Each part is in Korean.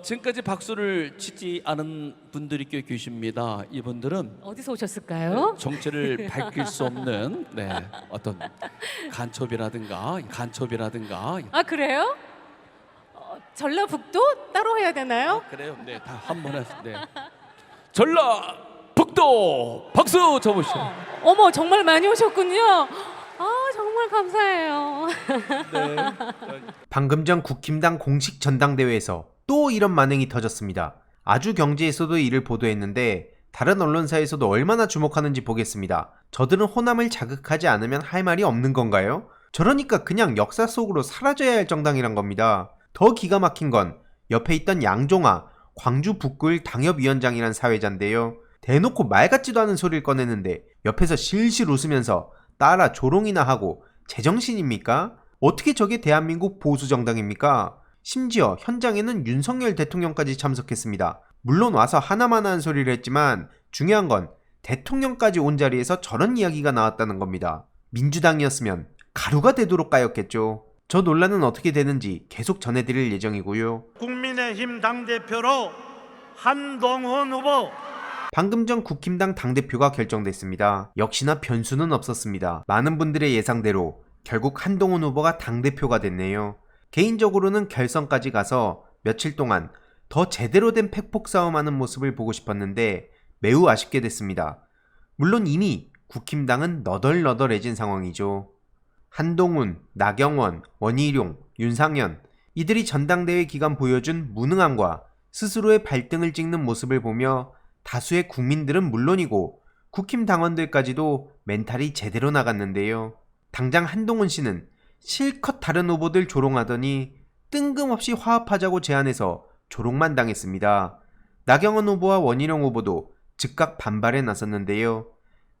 지금까지 박수를 치지 않은 분들이 꽤 계십니다. 이분들은 어디서 오셨을까요? 정체를 밝힐 수 없는 어떤 간첩이라든가 아 그래요? 전라북도 따로 해야 되나요? 그래요. 네, 다 한 번에. 네. 전라북도 박수 쳐보시죠. 어머 정말 많이 오셨군요. 아 정말 감사해요. 네. 방금 전 국힘당 공식 전당대회에서 또 이런 만행이 터졌습니다. 아주경제에서도 이를 보도했는데 다른 언론사에서도 얼마나 주목하는지 보겠습니다. 저들은 호남을 자극하지 않으면 할 말이 없는 건가요? 저러니까 그냥 역사 속으로 사라져야 할 정당이란 겁니다. 더 기가 막힌 건 옆에 있던 양종아 광주 북구일 당협위원장이란 사회자인데요. 대놓고 말 같지도 않은 소리를 꺼내는데 옆에서 실실 웃으면서 따라 조롱이나 하고 제정신입니까? 어떻게 저게 대한민국 보수정당입니까? 심지어 현장에는 윤석열 대통령까지 참석했습니다. 물론 와서 하나마나 한 소리를 했지만 중요한 건 대통령까지 온 자리에서 저런 이야기가 나왔다는 겁니다. 민주당이었으면 가루가 되도록 까였겠죠. 저 논란은 어떻게 되는지 계속 전해드릴 예정이고요. 국민의힘 당대표로 한동훈 후보. 방금 전 국힘당 당대표가 결정됐습니다. 역시나 변수는 없었습니다. 많은 분들의 예상대로 결국 한동훈 후보가 당대표가 됐네요. 개인적으로는 결선까지 가서 며칠 동안 더 제대로 된 팩폭 싸움하는 모습을 보고 싶었는데 매우 아쉽게 됐습니다. 물론 이미 국힘당은 너덜너덜해진 상황이죠. 한동훈, 나경원, 원희룡, 윤상현 이들이 전당대회 기간 보여준 무능함과 스스로의 발등을 찍는 모습을 보며 다수의 국민들은 물론이고 국힘 당원들까지도 멘탈이 제대로 나갔는데요. 당장 한동훈 씨는 실컷 다른 후보들 조롱하더니 뜬금없이 화합하자고 제안해서 조롱만 당했습니다. 나경원 후보와 원희룡 후보도 즉각 반발에 나섰는데요.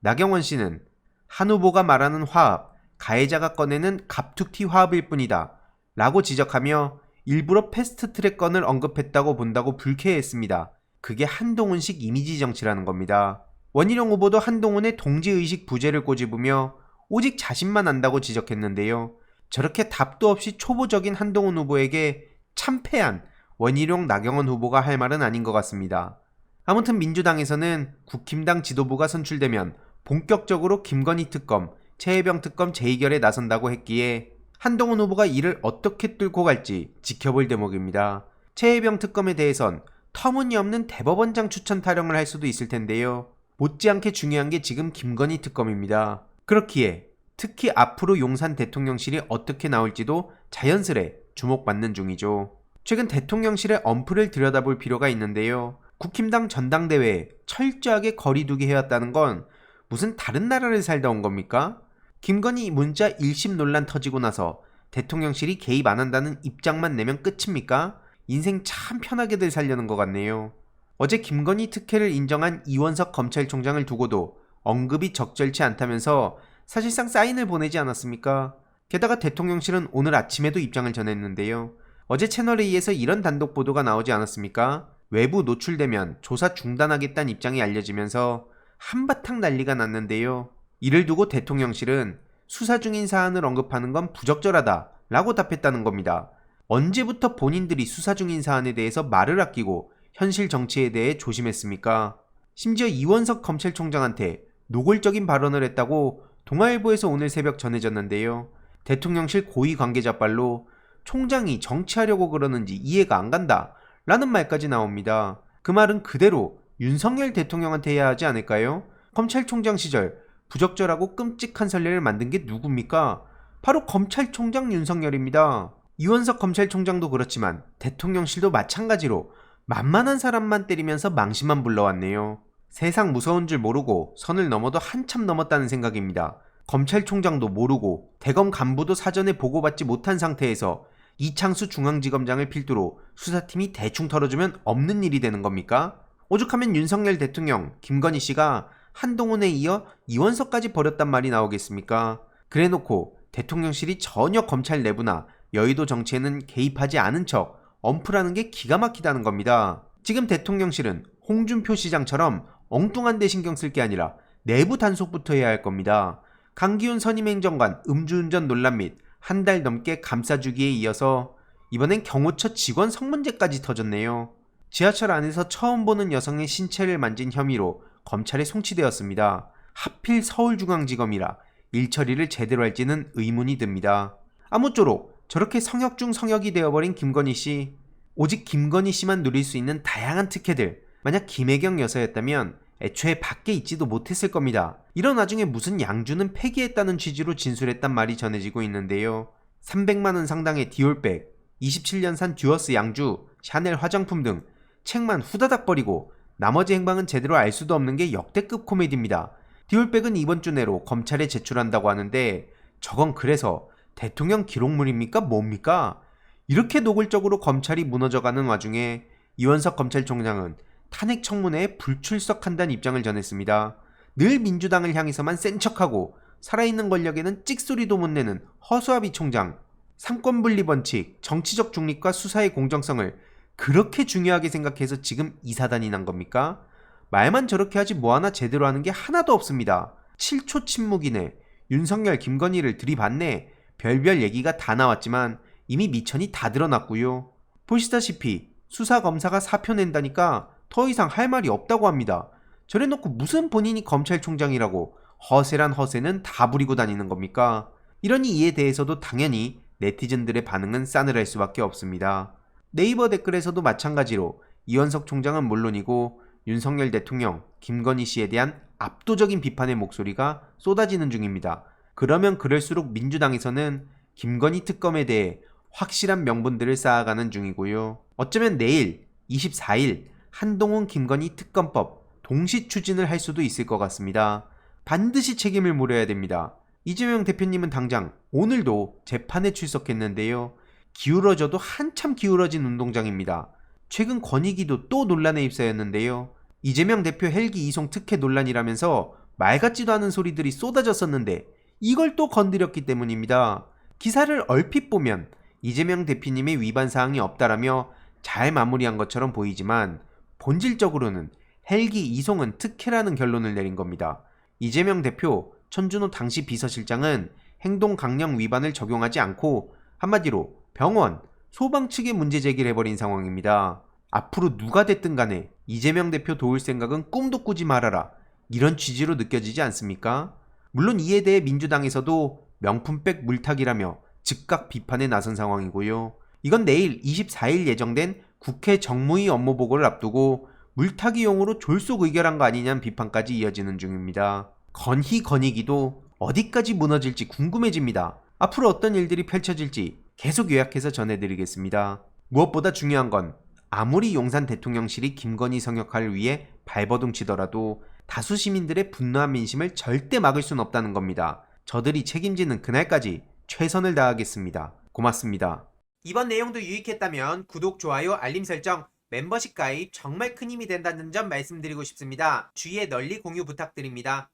나경원 씨는 한 후보가 말하는 화합, 가해자가 꺼내는 갑툭튀 화합일 뿐이다 라고 지적하며 일부러 패스트트랙 건을 언급했다고 본다고 불쾌해했습니다. 그게 한동훈식 이미지 정치라는 겁니다. 원희룡 후보도 한동훈의 동지의식 부재를 꼬집으며 오직 자신만 안다고 지적했는데요. 저렇게 답도 없이 초보적인 한동훈 후보에게 참패한 원희룡 나경원 후보가 할 말은 아닌 것 같습니다. 아무튼 민주당에서는 국힘당 지도부가 선출되면 본격적으로 김건희 특검, 최혜병 특검 재의결에 나선다고 했기에 한동훈 후보가 이를 어떻게 뚫고 갈지 지켜볼 대목입니다. 최혜병 특검에 대해선 터무니없는 대법원장 추천 타령을 할 수도 있을 텐데요. 못지않게 중요한 게 지금 김건희 특검입니다. 그렇기에 특히 앞으로 용산 대통령실이 어떻게 나올지도 자연스레 주목받는 중이죠. 최근 대통령실의 엄프를 들여다볼 필요가 있는데요. 국힘당 전당대회에 철저하게 거리두기 해왔다는 건 무슨 다른 나라를 살다 온 겁니까? 김건희 문자 1심 논란 터지고 나서 대통령실이 개입 안 한다는 입장만 내면 끝입니까? 인생 참 편하게들 살려는 것 같네요. 어제 김건희 특혜를 인정한 이원석 검찰총장을 두고도 언급이 적절치 않다면서 사실상 사인을 보내지 않았습니까? 게다가 대통령실은 오늘 아침에도 입장을 전했는데요. 어제 채널A에서 이런 단독 보도가 나오지 않았습니까? 외부 노출되면 조사 중단하겠다는 입장이 알려지면서 한바탕 난리가 났는데요. 이를 두고 대통령실은 수사 중인 사안을 언급하는 건 부적절하다 라고 답했다는 겁니다. 언제부터 본인들이 수사 중인 사안에 대해서 말을 아끼고 현실 정치에 대해 조심했습니까? 심지어 이원석 검찰총장한테 노골적인 발언을 했다고 동아일보에서 오늘 새벽 전해졌는데요. 대통령실 고위 관계자 발로 총장이 정치하려고 그러는지 이해가 안 간다 라는 말까지 나옵니다. 그 말은 그대로 윤석열 대통령한테 해야 하지 않을까요? 검찰총장 시절 부적절하고 끔찍한 선례를 만든 게 누굽니까? 바로 검찰총장 윤석열입니다. 이원석 검찰총장도 그렇지만 대통령실도 마찬가지로 만만한 사람만 때리면서 망신만 불러왔네요. 세상 무서운 줄 모르고 선을 넘어도 한참 넘었다는 생각입니다. 검찰총장도 모르고 대검 간부도 사전에 보고받지 못한 상태에서 이창수 중앙지검장을 필두로 수사팀이 대충 털어주면 없는 일이 되는 겁니까? 오죽하면 윤석열 대통령, 김건희 씨가 한동훈에 이어 이원석까지 버렸단 말이 나오겠습니까? 그래놓고 대통령실이 전혀 검찰 내부나 여의도 정치에는 개입하지 않은 척 엄프라는 게 기가 막히다는 겁니다. 지금 대통령실은 홍준표 시장처럼 엉뚱한 데 신경 쓸 게 아니라 내부 단속부터 해야 할 겁니다. 강기훈 선임행정관 음주운전 논란 및 한 달 넘게 감싸주기에 이어서 이번엔 경호처 직원 성문제까지 터졌네요. 지하철 안에서 처음 보는 여성의 신체를 만진 혐의로 검찰에 송치되었습니다. 하필 서울중앙지검이라 일처리를 제대로 할지는 의문이 듭니다. 아무쪼록 저렇게 성역 중 성역이 되어버린 김건희 씨, 오직 김건희 씨만 누릴 수 있는 다양한 특혜들, 만약 김혜경 여사였다면 애초에 밖에 있지도 못했을 겁니다. 이런 와중에 무슨 양주는 폐기했다는 취지로 진술했단 말이 전해지고 있는데요. 300만원 상당의 디올백, 27년산 듀어스 양주, 샤넬 화장품 등 책만 후다닥 버리고 나머지 행방은 제대로 알 수도 없는 게 역대급 코미디입니다. 디올백은 이번 주 내로 검찰에 제출한다고 하는데 저건 그래서 대통령 기록물입니까? 뭡니까? 이렇게 노골적으로 검찰이 무너져가는 와중에 이원석 검찰총장은 탄핵 청문회에 불출석한다는 입장을 전했습니다. 늘 민주당을 향해서만 센 척하고 살아있는 권력에는 찍소리도 못 내는 허수아비 총장, 삼권분리 원칙, 정치적 중립과 수사의 공정성을 그렇게 중요하게 생각해서 지금 이 사단이 난 겁니까? 말만 저렇게 하지 뭐 하나 제대로 하는 게 하나도 없습니다. 7초 침묵 이내 윤석열, 김건희를 들이받네 별별 얘기가 다 나왔지만 이미 미천이 다 드러났고요. 보시다시피 수사검사가 사표 낸다니까 더 이상 할 말이 없다고 합니다. 저래놓고 무슨 본인이 검찰총장이라고 허세란 허세는 다 부리고 다니는 겁니까? 이러니 이에 대해서도 당연히 네티즌들의 반응은 싸늘할 수밖에 없습니다. 네이버 댓글에서도 마찬가지로 이원석 총장은 물론이고 윤석열 대통령, 김건희 씨에 대한 압도적인 비판의 목소리가 쏟아지는 중입니다. 그러면 그럴수록 민주당에서는 김건희 특검에 대해 확실한 명분들을 쌓아가는 중이고요. 어쩌면 내일 24일 한동훈 김건희 특검법 동시 추진을 할 수도 있을 것 같습니다. 반드시 책임을 물어야 됩니다. 이재명 대표님은 당장 오늘도 재판에 출석했는데요. 기울어져도 한참 기울어진 운동장입니다. 최근 권익위도 또 논란에 휩싸였는데요. 이재명 대표 헬기 이송 특혜 논란이라면서 말 같지도 않은 소리들이 쏟아졌었는데 이걸 또 건드렸기 때문입니다. 기사를 얼핏 보면 이재명 대표님의 위반 사항이 없다라며 잘 마무리한 것처럼 보이지만 본질적으로는 헬기 이송은 특혜라는 결론을 내린 겁니다. 이재명 대표, 천준호 당시 비서실장은 행동 강령 위반을 적용하지 않고 한마디로 병원, 소방 측에 문제 제기를 해버린 상황입니다. 앞으로 누가 됐든 간에 이재명 대표 도울 생각은 꿈도 꾸지 말아라. 이런 취지로 느껴지지 않습니까? 물론 이에 대해 민주당에서도 명품백 물타기라며 즉각 비판에 나선 상황이고요. 이건 내일 24일 예정된 국회 정무위 업무보고를 앞두고 물타기용으로 졸속 의결한 거 아니냐는 비판까지 이어지는 중입니다. 권익위도 어디까지 무너질지 궁금해집니다. 앞으로 어떤 일들이 펼쳐질지 계속 요약해서 전해드리겠습니다. 무엇보다 중요한 건 아무리 용산 대통령실이 김건희 성역화를 위해 발버둥 치더라도 다수 시민들의 분노한 민심을 절대 막을 순 없다는 겁니다. 저들이 책임지는 그날까지 최선을 다하겠습니다. 고맙습니다. 이번 내용도 유익했다면 구독, 좋아요, 알림 설정, 멤버십 가입 정말 큰 힘이 된다는 점 말씀드리고 싶습니다. 주위에 널리 공유 부탁드립니다.